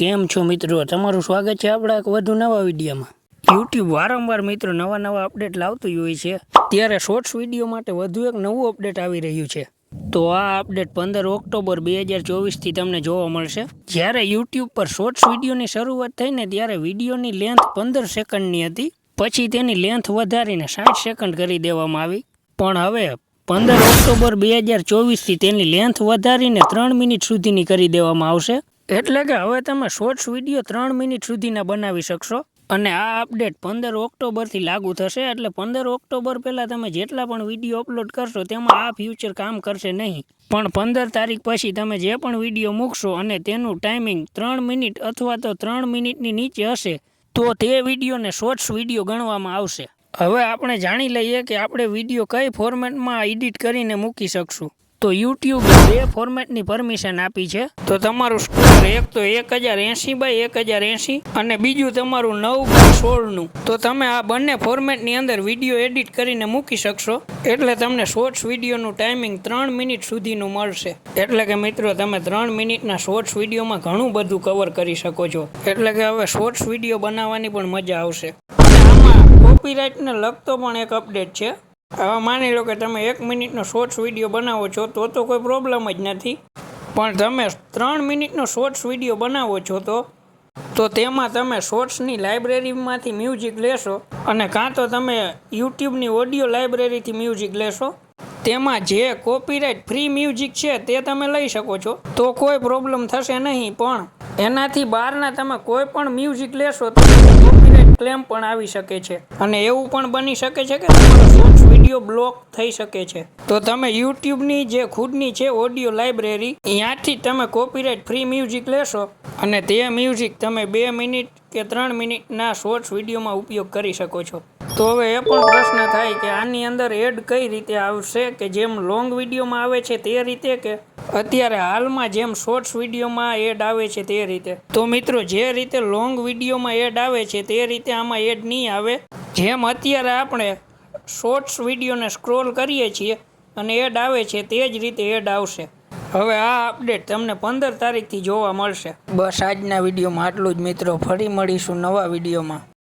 કેમ છો મિત્રો, તમારું સ્વાગત છે આપણા એક વધુ નવા વિડીયોમાં। યુટ્યુબ વારંવાર મિત્રો નવા અપડેટ લાવતું હોય છે, ત્યારે શોર્ટ્સ વિડીયો માટે વધુ એક નવું અપડેટ આવી રહ્યું છે। તો આ અપડેટ 15 ઓક્ટોબર 2024થી તમને જોવા મળશે। જ્યારે યુટ્યુબ પર શોર્ટ્સ વિડીયોની શરૂઆત થઈને ત્યારે વિડીયોની લેન્થ 15 સેકન્ડની હતી, પછી તેની લેન્થ વધારીને 60 સેકન્ડ કરી દેવામાં આવી। પણ હવે 15 ઓક્ટોબર 2024થી તેની લેન્થ વધારીને 3 મિનિટ સુધીની કરી દેવામાં આવશે। એટલે કે હવે તમે શોર્ટ્સ વિડીયો 3 મિનિટ સુધીના બનાવી શકશો। અને આ અપડેટ 15 ઓક્ટોબરથી લાગુ થશે, એટલે 15 ઓક્ટોબર પહેલાં તમે જેટલા પણ વિડીયો અપલોડ કરશો તેમાં આ ફ્યુચર કામ કરશે નહીં। પણ 15 તારીખ પછી તમે જે પણ વિડીયો મૂકશો અને તેનું ટાઈમિંગ 3 મિનિટ અથવા તો 3 મિનિટની નીચે હશે તો તે વિડીયોને શોર્ટ્સ વિડીયો ગણવામાં આવશે। હવે આપણે જાણી લઈએ કે આપણે વિડીયો કઈ ફોર્મેટમાં એડિટ કરીને મૂકી શકશું। તો યુટ્યુબે બે ફોર્મેટની પરમિશન આપી છે। તો તમારું સ્કોર એક તો 1080x1080 અને બીજું તમારું 9x16નું। તો તમે આ બંને ફોર્મેટની અંદર વિડીયો એડિટ કરીને મૂકી શકશો, એટલે તમને શોર્ટ્સ વિડીયોનું ટાઈમિંગ 3 મિનિટ સુધીનું મળશે। એટલે કે મિત્રો તમે 3 મિનિટના શોર્ટ્સ વિડીયોમાં ઘણું બધું કવર કરી શકો છો, એટલે કે હવે શોર્ટ્સ વિડીયો બનાવવાની પણ મજા આવશે। આમાં કોપીરાઇટને લગતો પણ એક અપડેટ છે। હવે માની લો કે તમે 1 મિનિટનો શોર્ટ્સ વિડીયો બનાવો છો તો કોઈ પ્રોબ્લેમ જ નથી, પણ તમે 3 મિનિટનો શોર્ટ્સ વિડીયો બનાવો છો તો તેમાં તમે શોર્ટ્સની લાઇબ્રેરીમાંથી મ્યુઝિક લેશો અને કાં તો તમે યુટ્યુબની ઓડિયો લાઇબ્રેરીથી મ્યુઝિક લેશો। તેમાં જે કોપીરાઇટ ફ્રી મ્યુઝિક છે તે તમે લઈ શકો છો, તો કોઈ પ્રોબ્લેમ થશે નહીં। પણ એનાથી બહારના તમે કોઈ પણ મ્યુઝિક લેશો તો કોપીરાઇટ ક્લેમ પણ આવી શકે છે, અને એવું પણ બની શકે છે કે તમારો શોર્ટ્સ વિડીયો બ્લોક થઈ શકે છે। તો તમે યુટ્યુબની જે ખુદની છે ઓડિયો લાઇબ્રેરી, ત્યાંથી તમે કોપીરાઇટ ફ્રી મ્યુઝિક લેશો અને તે મ્યુઝિક તમે 2 મિનિટ કે 3 મિનિટના શોર્ટ્સ વિડીયોમાં ઉપયોગ કરી શકો છો। તો હવે એ પણ પ્રશ્ન થાય કે આની અંદર એડ કઈ રીતે આવશે, કે જેમ લોંગ વિડીયોમાં આવે છે તે રીતે, કે અત્યારે હાલમાં જેમ શોર્ટ્સ વિડીયોમાં એડ આવે છે તે રીતે। તો મિત્રો જે રીતે લોંગ વિડીયોમાં એડ આવે છે તે રીતે આમાં એડ નહીં આવે। જેમ અત્યારે આપણે શોર્ટ્સ વિડીયોને સ્ક્રોલ કરીએ છીએ અને એડ આવે છે તે જ રીતે એડ આવશે। હવે આ અપડેટ તમને 15 તારીખથી જોવા મળશે। બસ આજના વિડીયોમાં આટલું જ મિત્રો, ફરી મળીશું નવા વિડીયોમાં।